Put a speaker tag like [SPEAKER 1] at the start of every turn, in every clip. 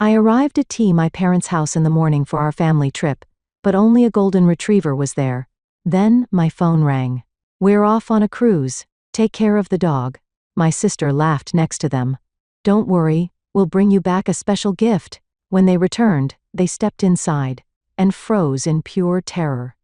[SPEAKER 1] I arrived at my parents' house in the morning for our family trip, but only a golden retriever was there. Then, my phone rang. We're off on a cruise. Take care of the dog. My sister laughed next to them. Don't worry, we'll bring you back a special gift. When they returned, they stepped inside and froze in pure terror.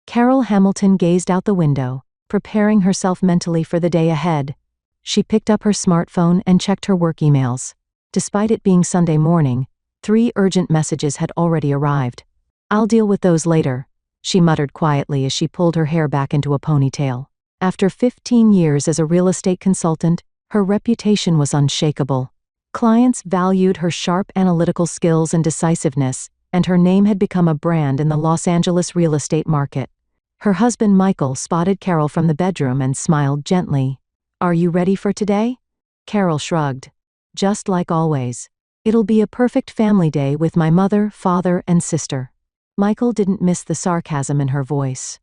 [SPEAKER 1] Carol Hamilton gazed out the window, preparing herself mentally for the day ahead. She picked up her smartphone and checked her work emails. Despite it being Sunday morning, 3 urgent messages had already arrived. I'll deal with those later, she muttered quietly as she pulled her hair back into a ponytail. After 15 years as a real estate consultant, her reputation was unshakable. Clients valued her sharp analytical skills and decisiveness, and her name had become a brand in the Los Angeles real estate market. Her husband Michael spotted Carol from the bedroom and smiled gently. Are you ready for today? Carol shrugged. Just like always. It'll be a perfect family day with my mother, father, and sister. Michael didn't miss the sarcasm in her voice.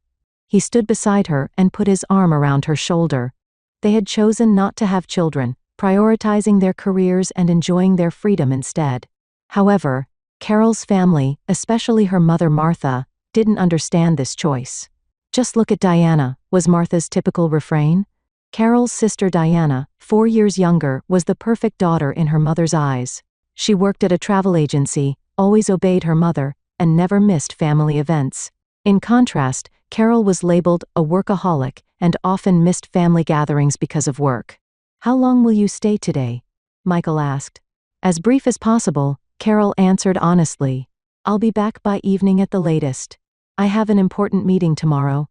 [SPEAKER 1] He stood beside her and put his arm around her shoulder. They had chosen not to have children, prioritizing their careers and enjoying their freedom instead. However, Carol's family, especially her mother Martha, didn't understand this choice. Just look at Diana, was Martha's typical refrain. Carol's sister Diana, 4 years younger, was the perfect daughter in her mother's eyes. She worked at a travel agency, always obeyed her mother, and never missed family events. In contrast, Carol was labeled a workaholic and often missed family gatherings because of work. How long will you stay today? Michael asked. As brief as possible, Carol answered honestly. I'll be back by evening at the latest. I have an important meeting tomorrow.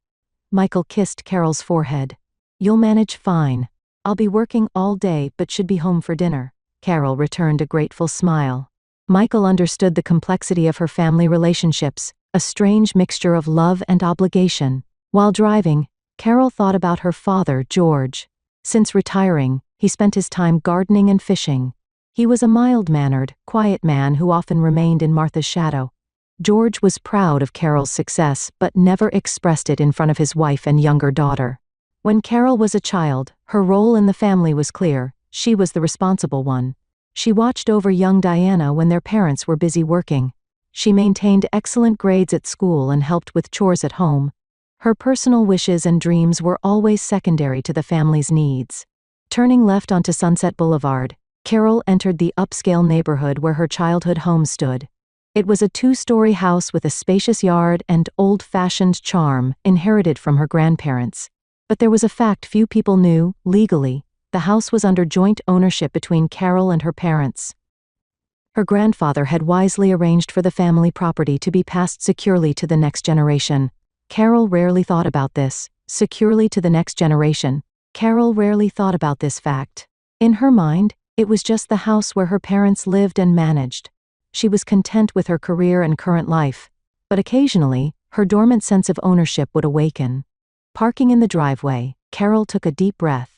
[SPEAKER 1] Michael kissed Carol's forehead. You'll manage fine. I'll be working all day but should be home for dinner. Carol returned a grateful smile. Michael understood the complexity of her family relationships, a strange mixture of love and obligation. While driving, Carol thought about her father, George. Since retiring, he spent his time gardening and fishing. He was a mild-mannered, quiet man who often remained in Martha's shadow. George was proud of Carol's success but never expressed it in front of his wife and younger daughter. When Carol was a child, her role in the family was clear. She was the responsible one. She watched over young Diana when their parents were busy working. She maintained excellent grades at school and helped with chores at home. Her personal wishes and dreams were always secondary to the family's needs. Turning left onto Sunset Boulevard, Carol entered the upscale neighborhood where her childhood home stood. It was a 2-story house with a spacious yard and old-fashioned charm inherited from her grandparents. But there was a fact few people knew: legally, the house was under joint ownership between Carol and her parents. Her grandfather had wisely arranged for the family property to be passed securely to the next generation. Carol rarely thought about this. Securely to the next generation. Carol rarely thought about this fact. In her mind, it was just the house where her parents lived and managed. She was content with her career and current life. But occasionally, her dormant sense of ownership would awaken. Parking in the driveway, Carol took a deep breath.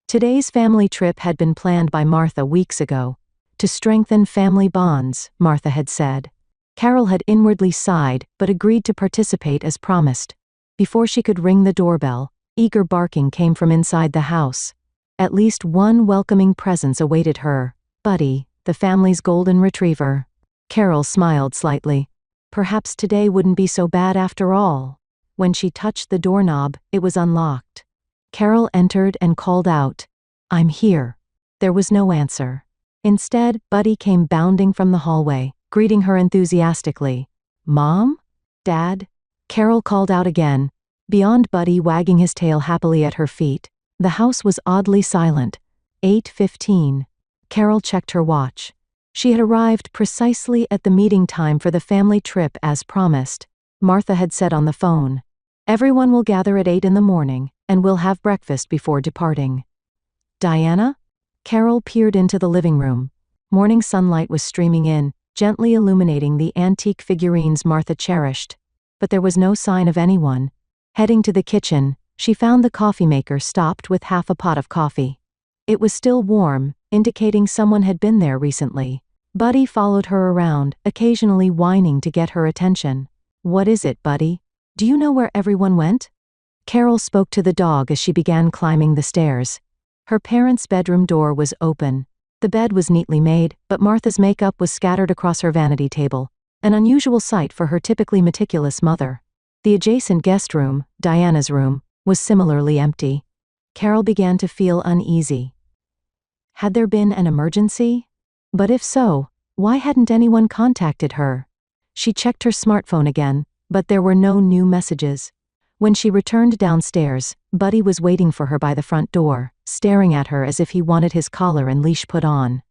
[SPEAKER 1] Today's family trip had been planned by Martha weeks ago. To strengthen family bonds, Martha had said. Carol had inwardly sighed but agreed to participate as promised. Before she could ring the doorbell, eager barking came from inside the house. At least one welcoming presence awaited her. Buddy, the family's golden retriever. Carol smiled slightly. Perhaps today wouldn't be so bad after all. When she touched the doorknob, it was unlocked. Carol entered and called out, "I'm here." There was no answer. Instead, Buddy came bounding from the hallway, greeting her enthusiastically. "Mom? Dad?" Carol called out again. Beyond Buddy wagging his tail happily at her feet, the house was oddly silent. 8:15. Carol checked her watch. She had arrived precisely at the meeting time for the family trip as promised. Martha had said on the phone, "Everyone will gather at 8 in the morning, and we'll have breakfast before departing." Diana? Carol peered into the living room. Morning sunlight was streaming in, gently illuminating the antique figurines Martha cherished. But there was no sign of anyone. Heading to the kitchen, she found the coffee maker stopped with half a pot of coffee. It was still warm, indicating someone had been there recently. Buddy followed her around, occasionally whining to get her attention. "What is it, Buddy? Do you know where everyone went?" Carol spoke to the dog as she began climbing the stairs. Her parents' bedroom door was open. The bed was neatly made, but Martha's makeup was scattered across her vanity table, an unusual sight for her typically meticulous mother. The adjacent guest room, Diana's room, was similarly empty. Carol began to feel uneasy. Had there been an emergency? But if so, why hadn't anyone contacted her? She checked her smartphone again, but there were no new messages. When she returned downstairs, Buddy was waiting for her by the front door, staring at her as if he wanted his collar and leash put on.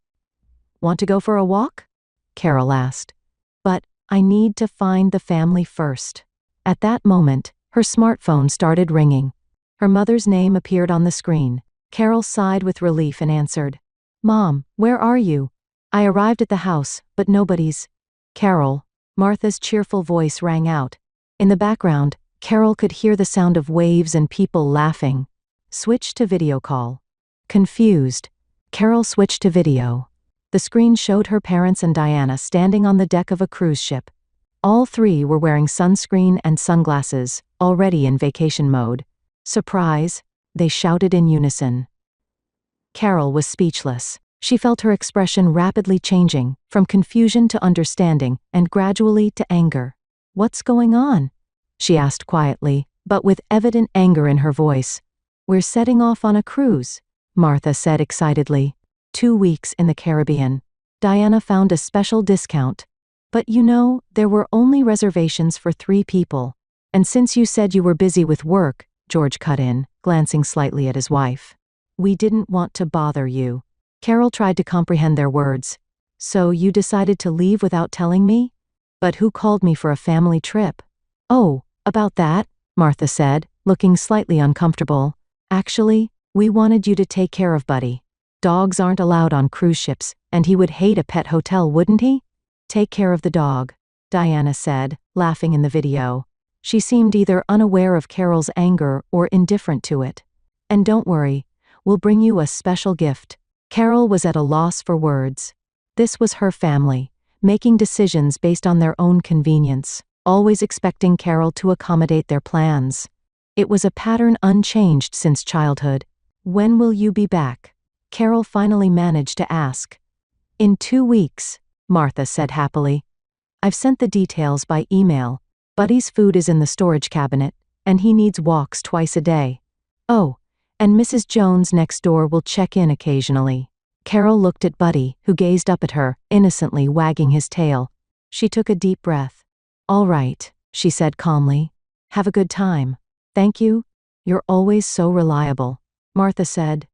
[SPEAKER 1] "Want to go for a walk?" Carol asked. "But I need to find the family first." At that moment, her smartphone started ringing. Her mother's name appeared on the screen. Carol sighed with relief and answered. "Mom, where are you? I arrived at the house, but nobody's." "Carol," Martha's cheerful voice rang out. In the background, Carol could hear the sound of waves and people laughing. "Switch to video call." Confused, Carol switched to video. The screen showed her parents and Diana standing on the deck of a cruise ship. All three were wearing sunscreen and sunglasses, already in vacation mode. "Surprise!" they shouted in unison. Carol was speechless. She felt her expression rapidly changing, from confusion to understanding, and gradually to anger. "What's going on?" she asked quietly, but with evident anger in her voice. "We're setting off on a cruise," Martha said excitedly. 2 weeks in the Caribbean. Diana found a special discount. "But you know, there were only reservations for 3 people. And since you said you were busy with work," George cut in, glancing slightly at his wife. "We didn't want to bother you." Carol tried to comprehend their words. "So you decided to leave without telling me? But who called me for a family trip?" "Oh, about that," Martha said, looking slightly uncomfortable. "Actually, we wanted you to take care of Buddy. Dogs aren't allowed on cruise ships, and he would hate a pet hotel, wouldn't he?" "Take care of the dog," Diana said, laughing in the video. She seemed either unaware of Carol's anger or indifferent to it. "And don't worry, we'll bring you a special gift." Carol was at a loss for words. This was her family, making decisions based on their own convenience, always expecting Carol to accommodate their plans. It was a pattern unchanged since childhood. "When will you be back?" Carol finally managed to ask. "In 2 weeks, Martha said happily. "I've sent the details by email. Buddy's food is in the storage cabinet, and he needs walks twice a day. Oh, and Mrs. Jones next door will check in occasionally." Carol looked at Buddy, who gazed up at her, innocently wagging his tail. She took a deep breath. "All right," she said calmly. "Have a good time." "Thank you. You're always so reliable," Martha said.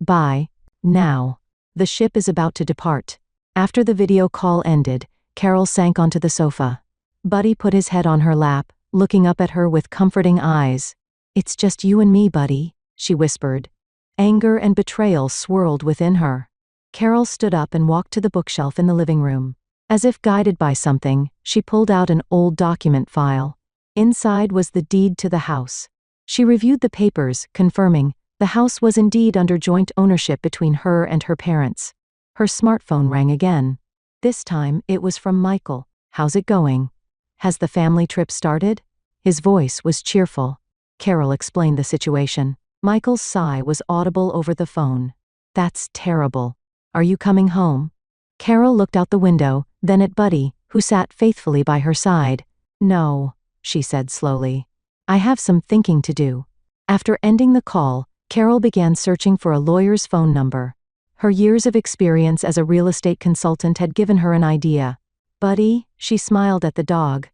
[SPEAKER 1] "Bye. Now." The ship is about to depart. After the video call ended, Carol sank onto the sofa. Buddy put his head on her lap, looking up at her with comforting eyes. "It's just you and me, Buddy," she whispered. Anger and betrayal swirled within her. Carol stood up and walked to the bookshelf in the living room. As if guided by something, she pulled out an old document file. Inside was the deed to the house. She reviewed the papers, confirming the house was indeed under joint ownership between her and her parents. Her smartphone rang again. This time, it was from Michael. "How's it going? Has the family trip started?" His voice was cheerful. Carol explained the situation. Michael's sigh was audible over the phone. "That's terrible. Are you coming home?" Carol looked out the window, then at Buddy, who sat faithfully by her side. "No," she said slowly. "I have some thinking to do." After ending the call, Carol began searching for a lawyer's phone number. Her years of experience as a real estate consultant had given her an idea. "Buddy," she smiled at the dog.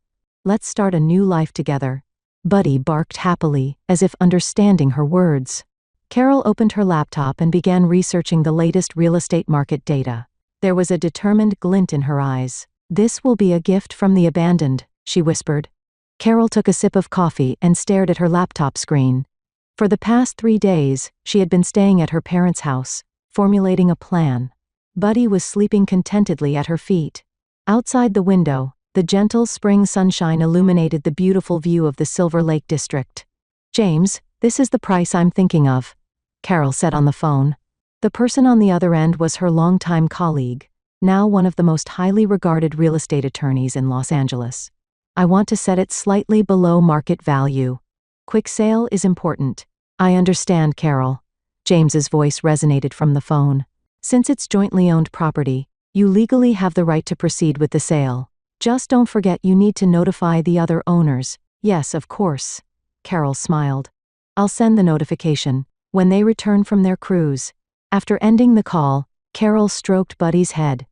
[SPEAKER 1] "Let's start a new life together." Buddy barked happily, as if understanding her words. Carol opened her laptop and began researching the latest real estate market data. There was a determined glint in her eyes. "This will be a gift from the abandoned," she whispered. Carol took a sip of coffee and stared at her laptop screen. For the past 3 days, she had been staying at her parents' house, formulating a plan. Buddy was sleeping contentedly at her feet. Outside the window, the gentle spring sunshine illuminated the beautiful view of the Silver Lake district. "James, this is the price I'm thinking of," Carol said on the phone. The person on the other end was her longtime colleague, now one of the most highly regarded real estate attorneys in Los Angeles. "I want to set it slightly below market value. Quick sale is important." "I understand, Carol." James's voice resonated from the phone. Since it's jointly owned property, you legally have the right to proceed with the sale. Just don't forget you need to notify the other owners. Yes, of course. Carol smiled. I'll send the notification when they return from their cruise. After ending the call, Carol stroked Buddy's head.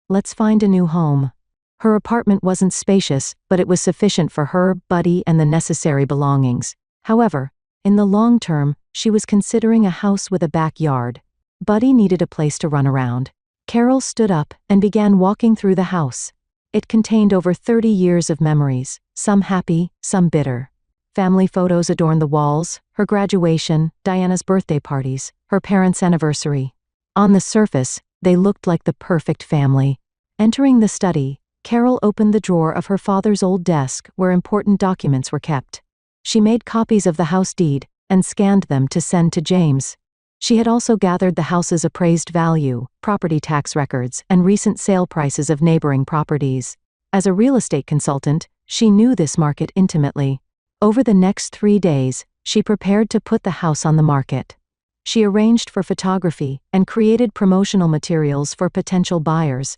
[SPEAKER 1] Let's find a new home. Her apartment wasn't spacious, but it was sufficient for her, Buddy, and the necessary belongings. However, in the long term, she was considering a house with a backyard. Buddy needed a place to run around. Carol stood up and began walking through the house. It contained over 30 years of memories, some happy, some bitter. Family photos adorned the walls, her graduation, Diana's birthday parties, her parents' anniversary. On the surface, they looked like the perfect family. Entering the study, Carol opened the drawer of her father's old desk where important documents were kept. She made copies of the house deed and scanned them to send to James. She had also gathered the house's appraised value, property tax records, and recent sale prices of neighboring properties. As a real estate consultant, she knew this market intimately. Over the next 3 days, she prepared to put the house on the market. She arranged for photography and created promotional materials for potential buyers.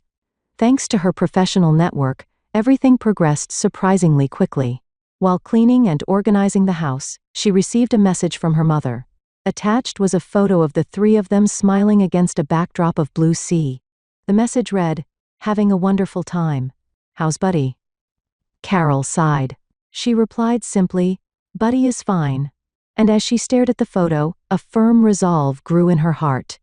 [SPEAKER 1] Thanks to her professional network, everything progressed surprisingly quickly. While cleaning and organizing the house, she received a message from her mother. Attached was a photo of the three of them smiling against a backdrop of blue sea. The message read, "Having a wonderful time. How's Buddy?" Carol sighed. She replied simply, "Buddy is fine." And as she stared at the photo, a firm resolve grew in her heart.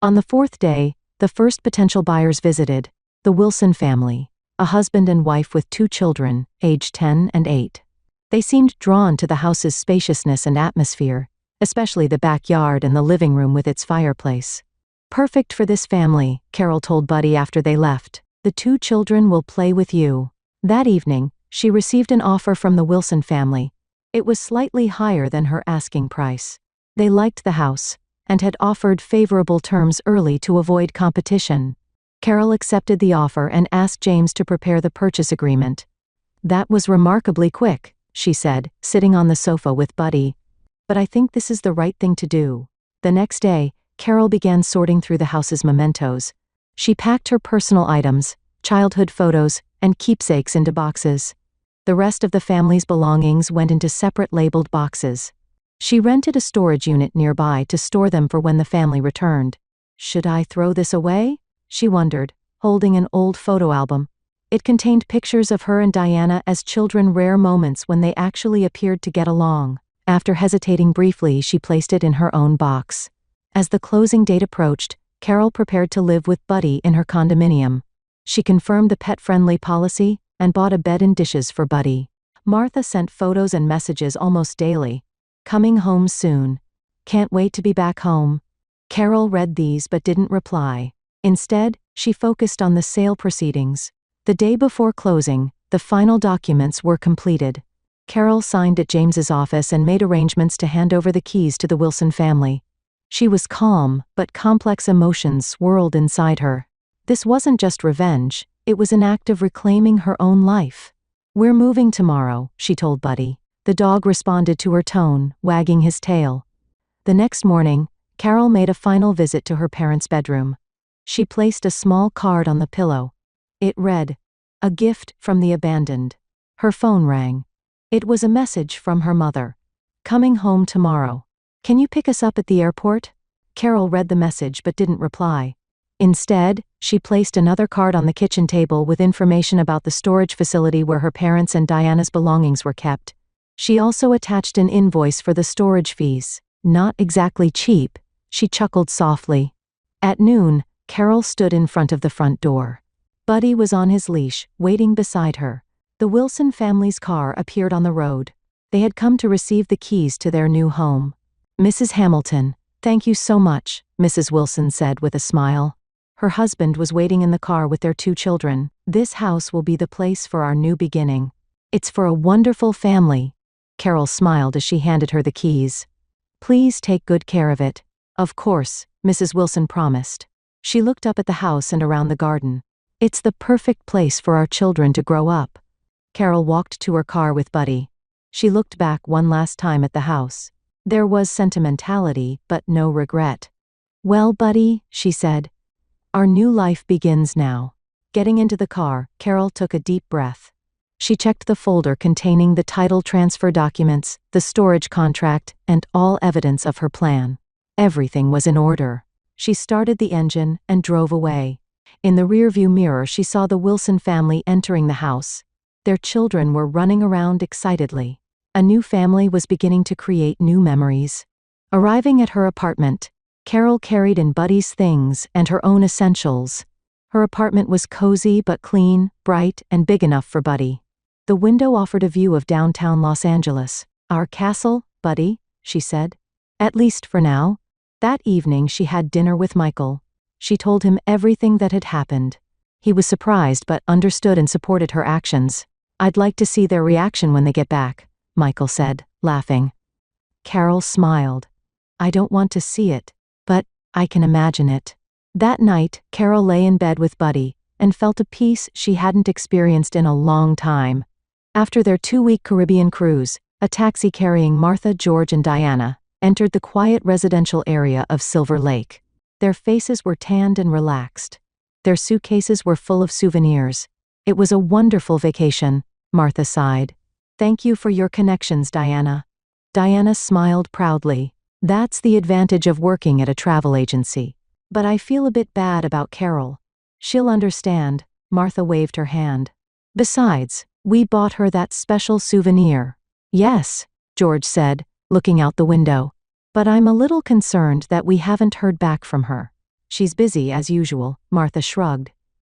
[SPEAKER 1] On the 4th day, the first potential buyers visited, the Wilson family, a husband and wife with 2 children, aged 10 and 8. They seemed drawn to the house's spaciousness and atmosphere, especially the backyard and the living room with its fireplace. "Perfect for this family," Carol told Buddy after they left. "The 2 children will play with you." That evening, she received an offer from the Wilson family. It was slightly higher than her asking price. They liked the house and had offered favorable terms early to avoid competition. Carol accepted the offer and asked James to prepare the purchase agreement. "That was remarkably quick," she said, sitting on the sofa with Buddy. "But I think this is the right thing to do." The next day, Carol began sorting through the house's mementos. She packed her personal items, childhood photos, and keepsakes into boxes. The rest of the family's belongings went into separate labeled boxes. She rented a storage unit nearby to store them for when the family returned. "Should I throw this away?" she wondered, holding an old photo album. It contained pictures of her and Diana as children, rare moments when they actually appeared to get along. After hesitating briefly, she placed it in her own box. As the closing date approached, Carol prepared to live with Buddy in her condominium. She confirmed the pet-friendly policy and bought a bed and dishes for Buddy. Martha sent photos and messages almost daily. "Coming home soon. Can't wait to be back home." Carol read these but didn't reply. Instead, she focused on the sale proceedings. The day before closing, the final documents were completed. Carol signed at James's office and made arrangements to hand over the keys to the Wilson family. She was calm, but complex emotions swirled inside her. This wasn't just revenge, it was an act of reclaiming her own life. "We're moving tomorrow," she told Buddy. The dog responded to her tone, wagging his tail. The next morning, Carol made a final visit to her parents' bedroom. She placed a small card on the pillow. It read, "A gift from the abandoned." Her phone rang. It was a message from her mother. "Coming home tomorrow. Can you pick us up at the airport?" Carol read the message but didn't reply. Instead, she placed another card on the kitchen table with information about the storage facility where her parents' and Diana's belongings were kept. She also attached an invoice for the storage fees. "Not exactly cheap," she chuckled softly. At noon, Carol stood in front of the front door. Buddy was on his leash, waiting beside her. The Wilson family's car appeared on the road. They had come to receive the keys to their new home. "Mrs. Hamilton, thank you so much," Mrs. Wilson said with a smile. Her husband was waiting in the car with their 2 children. "This house will be the place for our new beginning. It's for a wonderful family." Carol smiled as she handed her the keys. "Please take good care of it." "Of course," Mrs. Wilson promised. She looked up at the house and around the garden. "It's the perfect place for our children to grow up." Carol walked to her car with Buddy. She looked back one last time at the house. There was sentimentality, but no regret. "Well, Buddy," she said, Our new life begins now. Getting into the car, Carol took a deep breath. She checked the folder containing the title transfer documents, the storage contract, and all evidence of her plan. Everything was in order. She started the engine and drove away. In the rearview mirror, she saw the Wilson family entering the house. Their children were running around excitedly. A new family was beginning to create new memories. Arriving at her apartment, Carol carried in Buddy's things and her own essentials. Her apartment was cozy but clean, bright, and big enough for Buddy. The window offered a view of downtown Los Angeles. "Our castle, Buddy," she said. "At least for now." That evening she had dinner with Michael. She told him everything that had happened. He was surprised but understood and supported her actions. "I'd like to see their reaction when they get back," Michael said, laughing. Carol smiled. "I don't want to see it, but I can imagine it." That night, Carol lay in bed with Buddy and felt a peace she hadn't experienced in a long time. After their 2-week Caribbean cruise, a taxi carrying Martha, George, and Diana entered the quiet residential area of Silver Lake. Their faces were tanned and relaxed. Their suitcases were full of souvenirs. "It was a wonderful vacation," Martha sighed. "Thank you for your connections, Diana." Diana smiled proudly. "That's the advantage of working at a travel agency. But I feel a bit bad about Carol." "She'll understand," Martha waved her hand. "Besides, we bought her that special souvenir." "Yes," George said, looking out the window. "But I'm a little concerned that we haven't heard back from her." "She's busy as usual," Martha shrugged.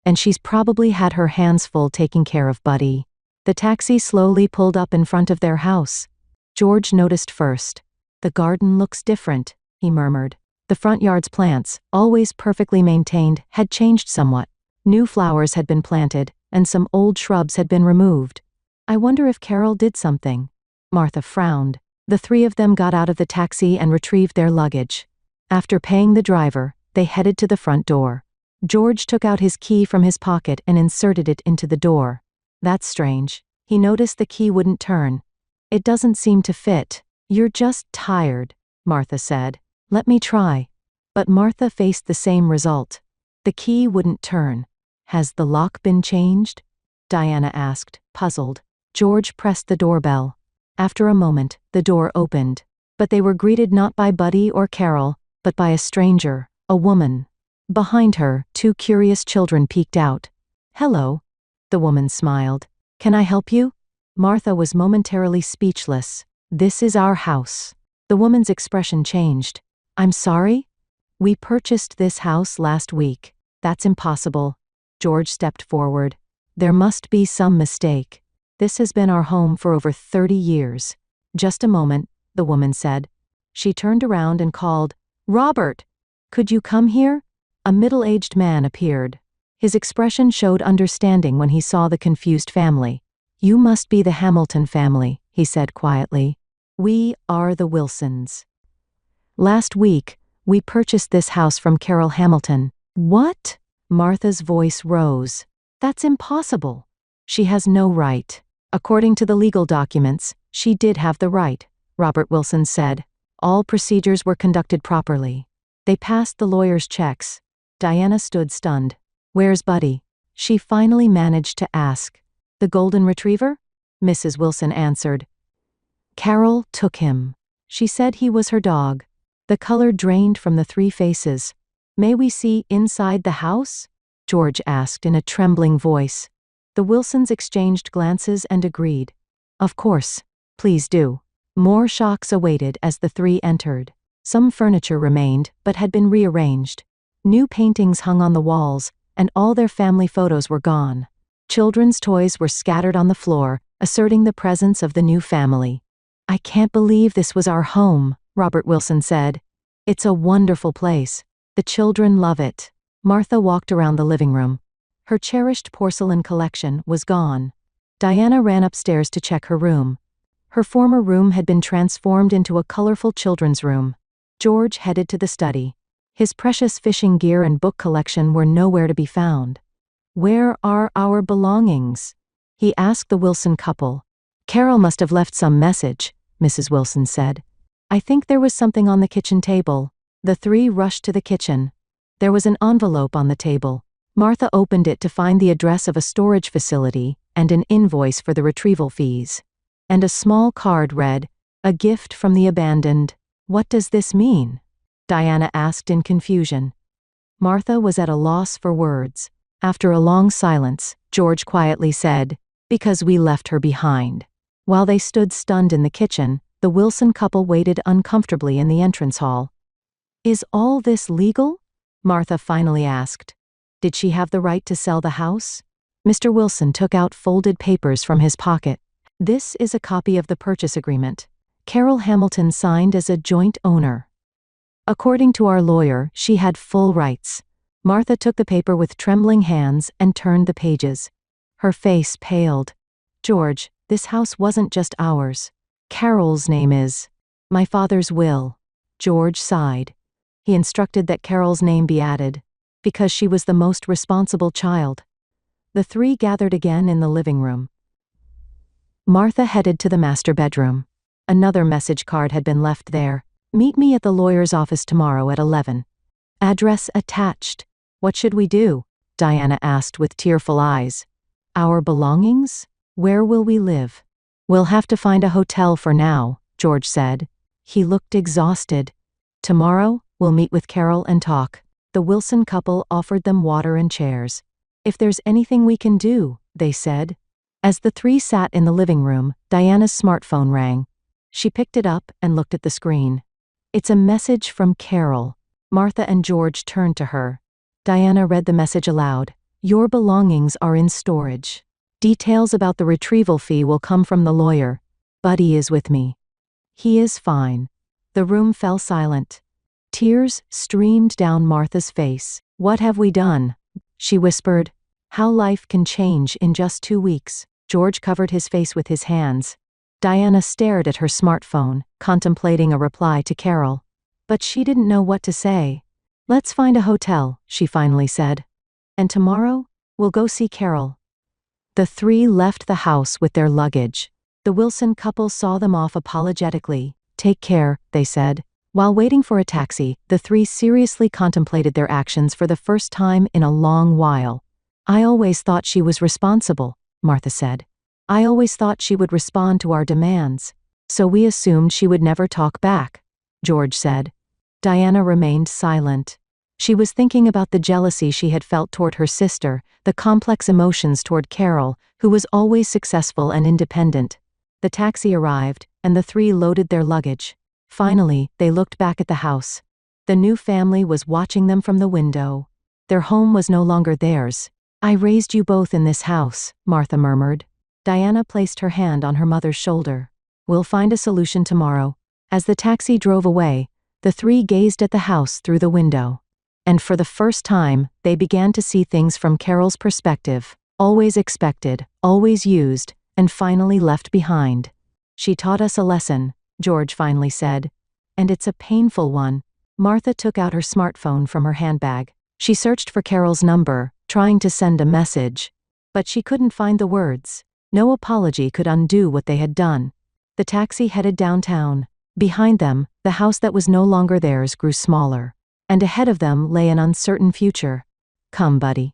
[SPEAKER 1] "And she's probably had her hands full taking care of Buddy." The taxi slowly pulled up in front of their house. George noticed first. "The garden looks different," he murmured. The front yard's plants, always perfectly maintained, had changed somewhat. New flowers had been planted, and some old shrubs had been removed. "I wonder if Carol did something." Martha frowned. The three of them got out of the taxi and retrieved their luggage. After paying the driver, they headed to the front door. George took out his key from his pocket and inserted it into the door. "That's strange." He noticed the key wouldn't turn. "It doesn't seem to fit." "You're just tired," Martha said. "Let me try." But Martha faced the same result. The key wouldn't turn. "Has the lock been changed?" Diana asked, puzzled. George pressed the doorbell. After a moment, the door opened. But they were greeted not by Buddy or Carol, but by a stranger, a woman. Behind her, 2 curious children peeked out. "Hello." The woman smiled. "Can I help you?" Martha was momentarily speechless. "This is our house." The woman's expression changed. "I'm sorry?" "We purchased this house last week." "That's impossible." George stepped forward. "There must be some mistake. This has been our home for over 30 years. "Just a moment," the woman said. She turned around and called, "Robert! Could you come here?" A middle-aged man appeared. His expression showed understanding when he saw the confused family. "You must be the Hamilton family," he said quietly. "We are the Wilsons. Last week, we purchased this house from Carol Hamilton." "What?" Martha's voice rose. "That's impossible. She has no right." "According to the legal documents, she did have the right," Robert Wilson said. "All procedures were conducted properly." They passed the lawyer's checks. Diana stood stunned. "Where's Buddy?" she finally managed to ask. "The golden retriever?" Mrs. Wilson answered. "Carol took him. She said he was her dog." The color drained from the 3 faces. "May we see inside the house?" George asked in a trembling voice. The Wilsons exchanged glances and agreed. "Of course. Please do." More shocks awaited as the 3 entered. Some furniture remained, but had been rearranged. New paintings hung on the walls, and all their family photos were gone. Children's toys were scattered on the floor, asserting the presence of the new family. "I can't believe this was our home," Robert Wilson said. "It's a wonderful place. The children love it." Martha walked around the living room. Her cherished porcelain collection was gone. Diana ran upstairs to check her room. Her former room had been transformed into a colorful children's room. George headed to the study. His precious fishing gear and book collection were nowhere to be found. "Where are our belongings?" he asked the Wilson couple. "Carol must have left some message," Mrs. Wilson said. "I think there was something on the kitchen table." The 3 rushed to the kitchen. There was an envelope on the table. Martha opened it to find the address of a storage facility and an invoice for the retrieval fees. And a small card read, "A gift from the abandoned." "What does this mean?" Diana asked in confusion. Martha was at a loss for words. After a long silence, George quietly said, "Because we left her behind." While they stood stunned in the kitchen, the Wilson couple waited uncomfortably in the entrance hall. "Is all this legal?" Martha finally asked. Did she have the right to sell the house? Mr. Wilson took out folded papers from his pocket. "This is a copy of the purchase agreement. Carol Hamilton signed as a joint owner. According to our lawyer, she had full rights." Martha took the paper with trembling hands and turned the pages. Her face paled. "George, this house wasn't just ours. Carol's name is." "My father's will." George sighed. He instructed that Carol's name be added, because she was the most responsible child. The three gathered again in the living room. Martha headed to the master bedroom. Another message card had been left there. "Meet me at the lawyer's office tomorrow at 11. Address attached." "What should we do?" Diana asked with tearful eyes. "Our belongings? Where will we live?" "We'll have to find a hotel for now," George said. He looked exhausted. "Tomorrow, we'll meet with Carol and talk." The Wilson couple offered them water and chairs. "If there's anything we can do," they said. As the three sat in the living room, Diana's smartphone rang. She picked it up and looked at the screen. "It's a message from Carol." Martha and George turned to her. Diana read the message aloud. "Your belongings are in storage. Details about the retrieval fee will come from the lawyer. Buddy is with me. He is fine." The room fell silent. Tears streamed down Martha's face. "What have we done?" she whispered. "How life can change in just 2 weeks." George covered his face with his hands. Diana stared at her smartphone, contemplating a reply to Carol. But she didn't know what to say. "Let's find a hotel," she finally said. "And tomorrow, we'll go see Carol." The three left the house with their luggage. The Wilson couple saw them off apologetically. "Take care," they said. While waiting for a taxi, the three seriously contemplated their actions for the first time in a long while. "I always thought she was responsible," Martha said. "I always thought she would respond to our demands. So we assumed she would never talk back," George said. Diana remained silent. She was thinking about the jealousy she had felt toward her sister, the complex emotions toward Carol, who was always successful and independent. The taxi arrived, and the three loaded their luggage. Finally, they looked back at the house. The new family was watching them from the window. Their home was no longer theirs. "I raised you both in this house," Martha murmured. Diana placed her hand on her mother's shoulder. "We'll find a solution tomorrow." As the taxi drove away, the three gazed at the house through the window. And for the first time, they began to see things from Carol's perspective, always expected, always used, and finally left behind. "She taught us a lesson," George finally said. "And it's a painful one." Martha took out her smartphone from her handbag. She searched for Carol's number, trying to send a message. But she couldn't find the words. No apology could undo what they had done. The taxi headed downtown. Behind them, the house that was no longer theirs grew smaller. And ahead of them lay an uncertain future. "Come, buddy."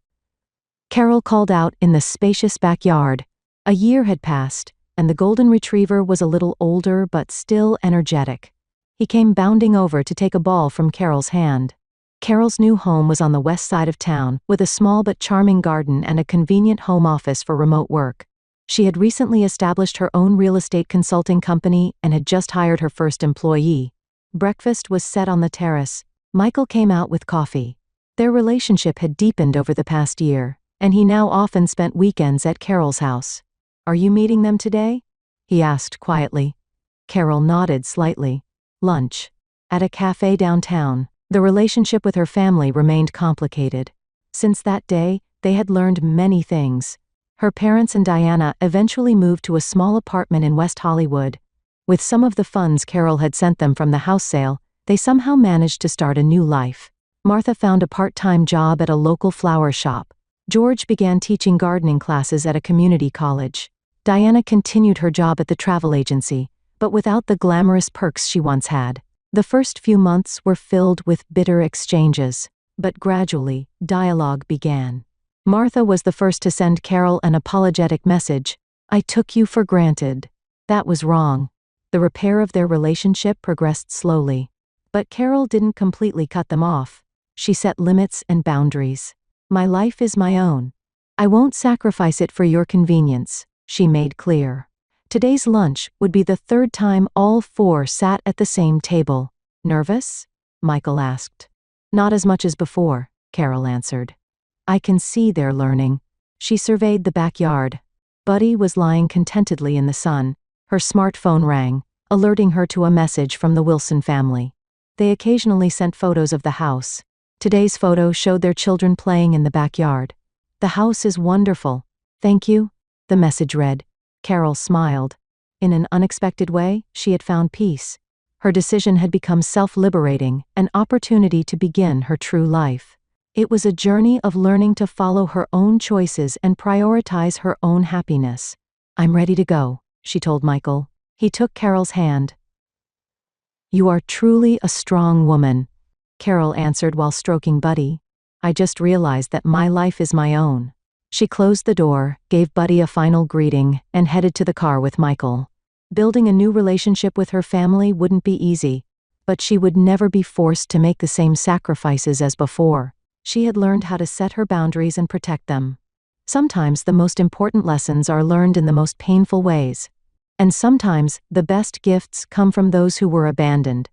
[SPEAKER 1] Carol called out in the spacious backyard. A year had passed, and the golden retriever was a little older but still energetic. He came bounding over to take a ball from Carol's hand. Carol's new home was on the west side of town, with a small but charming garden and a convenient home office for remote work. She had recently established her own real estate consulting company and had just hired her first employee. Breakfast was set on the terrace. Michael came out with coffee. Their relationship had deepened over the past year, and he now often spent weekends at Carol's house. "Are you meeting them today?" he asked quietly. Carol nodded slightly. "Lunch. At a cafe downtown." The relationship with her family remained complicated. Since that day, they had learned many things. Her parents and Diana eventually moved to a small apartment in West Hollywood. With some of the funds Carol had sent them from the house sale, they somehow managed to start a new life. Martha found a part-time job at a local flower shop. George began teaching gardening classes at a community college. Diana continued her job at the travel agency, but without the glamorous perks she once had. The first few months were filled with bitter exchanges. But gradually, dialogue began. Martha was the first to send Carol an apologetic message. "I took you for granted. That was wrong." The repair of their relationship progressed slowly. But Carol didn't completely cut them off. She set limits and boundaries. "My life is my own. I won't sacrifice it for your convenience," she made clear. Today's lunch would be the third time all four sat at the same table. "Nervous?" Michael asked. "Not as much as before," Carol answered. "I can see they're learning." She surveyed the backyard. Buddy was lying contentedly in the sun. Her smartphone rang, alerting her to a message from the Wilson family. They occasionally sent photos of the house. Today's photo showed their children playing in the backyard. "The house is wonderful. Thank you," the message read. Carol smiled. In an unexpected way, she had found peace. Her decision had become self-liberating, an opportunity to begin her true life. It was a journey of learning to follow her own choices and prioritize her own happiness. "I'm ready to go," she told Michael. He took Carol's hand. "You are truly a strong woman," Carol answered while stroking Buddy. "I just realized that my life is my own." She closed the door, gave Buddy a final greeting, and headed to the car with Michael. Building a new relationship with her family wouldn't be easy, but she would never be forced to make the same sacrifices as before. She had learned how to set her boundaries and protect them. Sometimes the most important lessons are learned in the most painful ways. And sometimes the best gifts come from those who were abandoned.